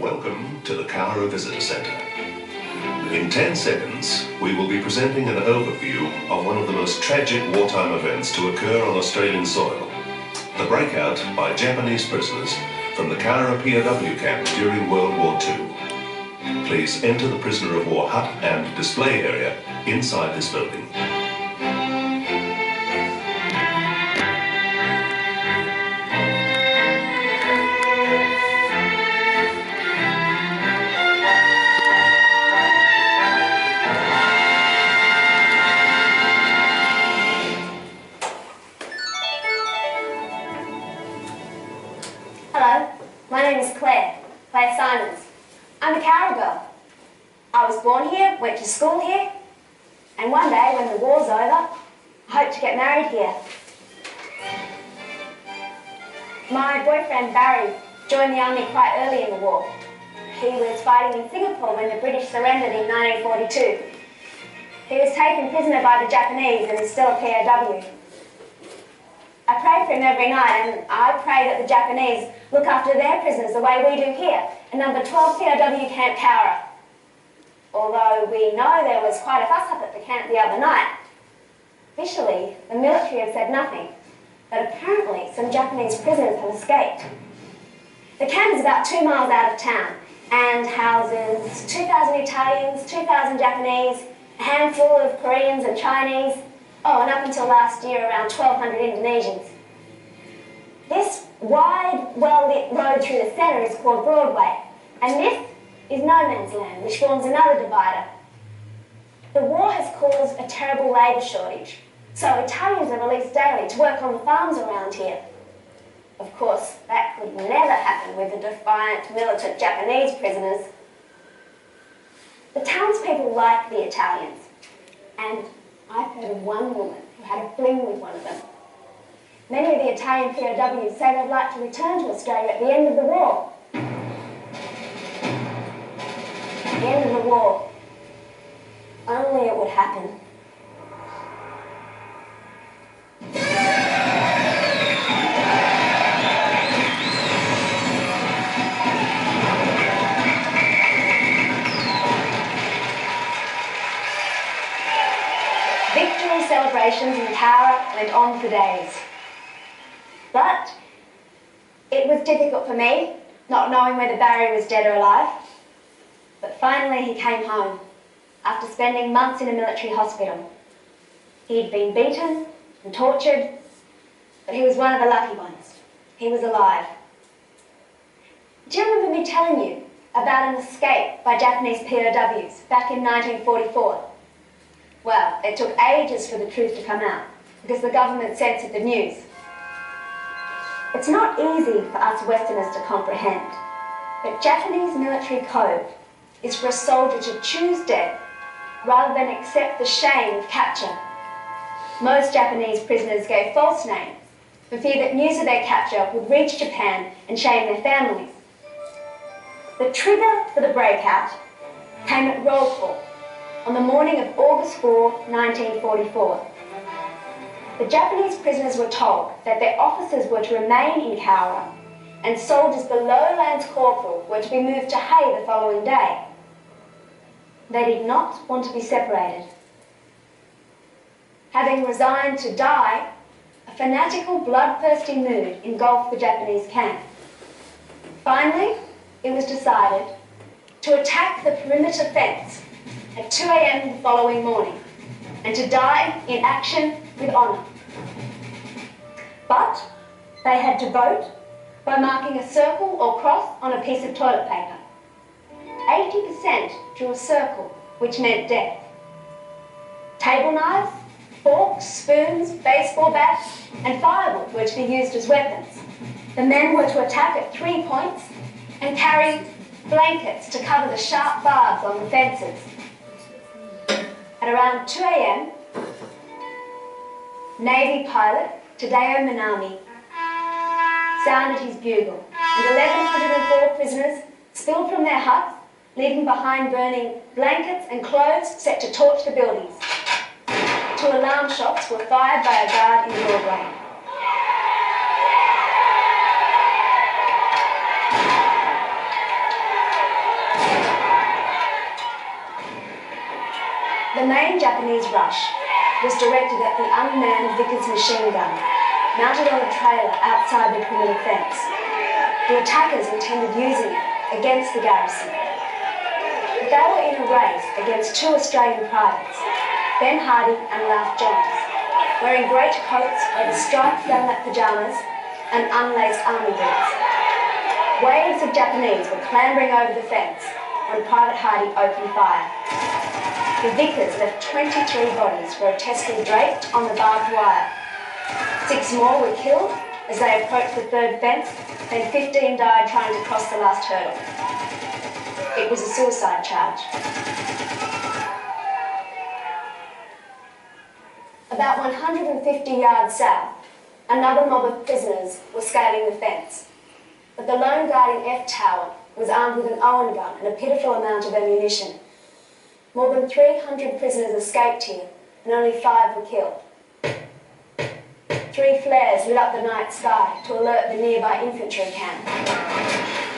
Welcome to the Cowra Visitors Centre. In 10 seconds, we will be presenting an overview of one of the most tragic wartime events to occur on Australian soil. The breakout by Japanese prisoners from the Cowra P.O.W. camp during World War II. Please enter the prisoner of war hut and display area inside this building. Hello, my name is Claire Simons. I'm a Cowra girl. I was born here, went to school here, and one day when the war's over, I hope to get married here. My boyfriend Barry joined the army quite early in the war. He was fighting in Singapore when the British surrendered in 1942. He was taken prisoner by the Japanese and is still a P.O.W. I pray for him every night, and I pray that the Japanese look after their prisoners the way we do here at number 12 P.O.W. Camp Cowra. Although we know there was quite a fuss up at the camp the other night. Officially, the military have said nothing, but apparently some Japanese prisoners have escaped. The camp is about 2 miles out of town and houses 2,000 Italians, 2,000 Japanese, a handful of Koreans and Chinese. Oh, and up until last year, around 1,200 Indonesians. This wide, well-lit road through the centre is called Broadway, and this is no man's land, which forms another divider. The war has caused a terrible labour shortage, so Italians are released daily to work on the farms around here. Of course, that could never happen with the defiant, militant Japanese prisoners. The townspeople like the Italians, and I've heard of one woman who had a fling with one of them. Many of the Italian POWs say they'd like to return to Australia at the end of the war. At the end of the war, only it would happen. Victory celebrations in Cowra went on for days. But it was difficult for me, not knowing whether Barry was dead or alive. But finally he came home, after spending months in a military hospital. He'd been beaten and tortured, but he was one of the lucky ones. He was alive. Do you remember me telling you about an escape by Japanese POWs back in 1944? Well, it took ages for the truth to come out, because the government censored the news. It's not easy for us Westerners to comprehend, but Japanese military code is for a soldier to choose death rather than accept the shame of capture. Most Japanese prisoners gave false names for fear that news of their capture would reach Japan and shame their families. The trigger for the breakout came at roll call on the morning of August 4, 1944. The Japanese prisoners were told that their officers were to remain in Cowra and soldiers below Lance Corporal were to be moved to Hay the following day. They did not want to be separated. Having resigned to die, a fanatical, bloodthirsty mood engulfed the Japanese camp. Finally, it was decided to attack the perimeter fence at 2 a.m. the following morning, and to die in action with honour. But they had to vote by marking a circle or cross on a piece of toilet paper. 80% drew a circle, which meant death. Table knives, forks, spoons, baseball bats, and firewood were to be used as weapons. The men were to attack at 3 points and carry blankets to cover the sharp barbs on the fences. At around 2 a.m, Navy pilot Tadao Minami sounded his bugle, and 1,104 prisoners spilled from their huts, leaving behind burning blankets and clothes set to torch the buildings. 2 alarm shots were fired by a guard in Broadway. The main Japanese rush was directed at the unmanned Vickers machine gun, mounted on a trailer outside the perimeter fence. The attackers intended using it against the garrison. But they were in a race against two Australian privates, Ben Hardy and Ralph Jones, wearing great coats over striped gunlap pyjamas and unlaced army boots. Waves of Japanese were clambering over the fence when Private Hardy opened fire. The Vickers left 23 bodies grotesquely draped on the barbed wire. 6 more were killed as they approached the third fence, then 15 died trying to cross the last hurdle. It was a suicide charge. About 150 yards south, another mob of prisoners were scaling the fence. But the lone guarding F tower was armed with an Owen gun and a pitiful amount of ammunition. More than 300 prisoners escaped here, and only 5 were killed. 3 flares lit up the night sky to alert the nearby infantry camp.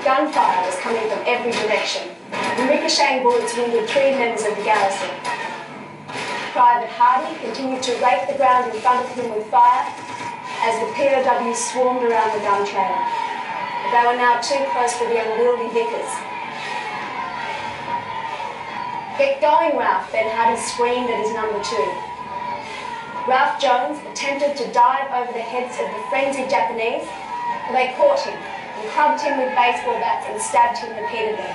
Gunfire was coming from every direction, and ricocheting bullets wounded 3 members of the garrison. Private Hardy continued to rake the ground in front of him with fire as the P.O.W swarmed around the gun trailer. But they were now too close for the unwieldy Vickers. "Get going, Ralph," Ben Hardy screamed at his number 2. Ralph Jones attempted to dive over the heads of the frenzied Japanese, but they caught him and clubbed him with baseball bats and stabbed him repeatedly.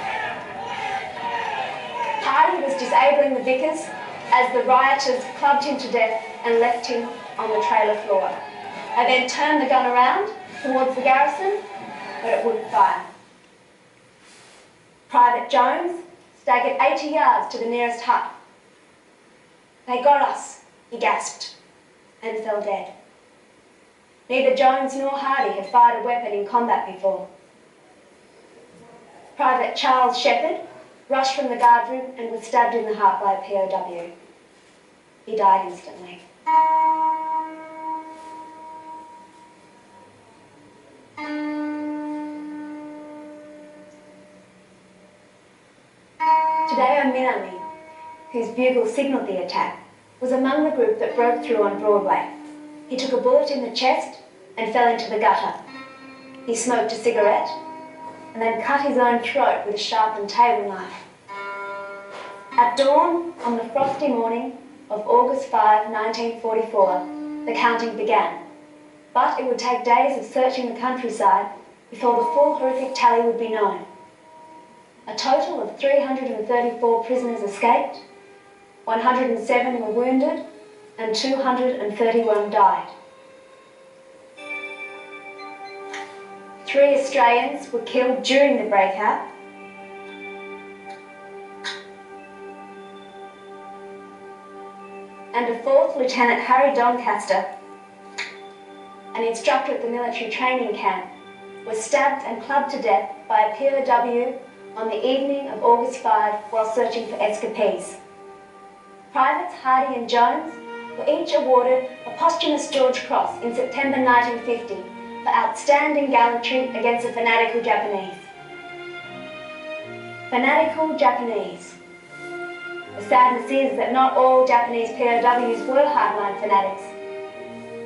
Hardy was disabling the Vickers as the rioters clubbed him to death and left him on the trailer floor. They then turned the gun around towards the garrison, but it wouldn't fire. Private Jones staggered 80 yards to the nearest hut. "They got us," he gasped, and fell dead. Neither Jones nor Hardy had fired a weapon in combat before. Private Charles Shepherd rushed from the guard room and was stabbed in the heart by a P.O.W. He died instantly. Tadeo Minami, whose bugle signalled the attack, was among the group that broke through on Broadway. He took a bullet in the chest and fell into the gutter. He smoked a cigarette and then cut his own throat with a sharpened table knife. At dawn on the frosty morning of August 5, 1944, the counting began. But it would take days of searching the countryside before the full horrific tally would be known. A total of 334 prisoners escaped, 107 were wounded, and 231 died. 3 Australians were killed during the breakout, and a 4th Lieutenant Harry Doncaster, an instructor at the military training camp, was stabbed and clubbed to death by a P.O.W. on the evening of August 5 while searching for escapees. Privates Hardy and Jones were each awarded a posthumous George Cross in September 1950 for outstanding gallantry against the fanatical Japanese. Fanatical Japanese. The sadness is that not all Japanese POWs were hardline fanatics.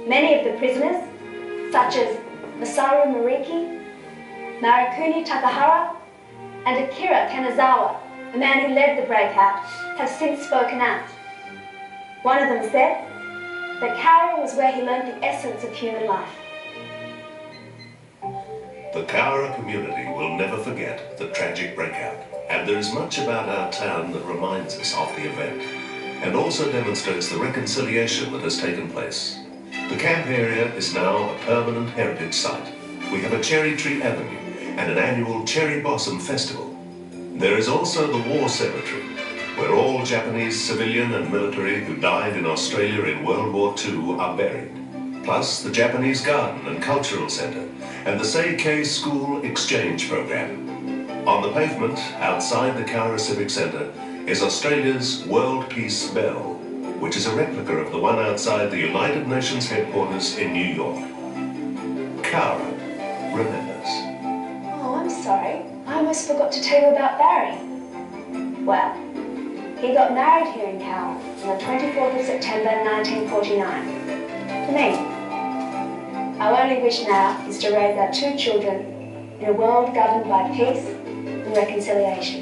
Many of the prisoners, such as Masaru Moriki, Marakuni Takahara, and Akira Kanazawa, the man who led the breakout, have since spoken out. One of them said that Cowra was where he learned the essence of human life. The Cowra community will never forget the tragic breakout, and there is much about our town that reminds us of the event, and also demonstrates the reconciliation that has taken place. The camp area is now a permanent heritage site. We have a cherry tree avenue and an annual cherry blossom festival. There is also the war cemetery, where all Japanese civilian and military who died in Australia in World War II are buried, plus the Japanese Garden and Cultural Centre, and the Seikei School Exchange Programme. On the pavement, outside the Cowra Civic Centre, is Australia's World Peace Bell, which is a replica of the one outside the United Nations headquarters in New York. Cowra remembers. Oh, I'm sorry. I almost forgot to tell you about Barry. Well, He got married here in Cowra on the 24th of September 1949. To me, our only wish now is to raise our 2 children in a world governed by peace and reconciliation.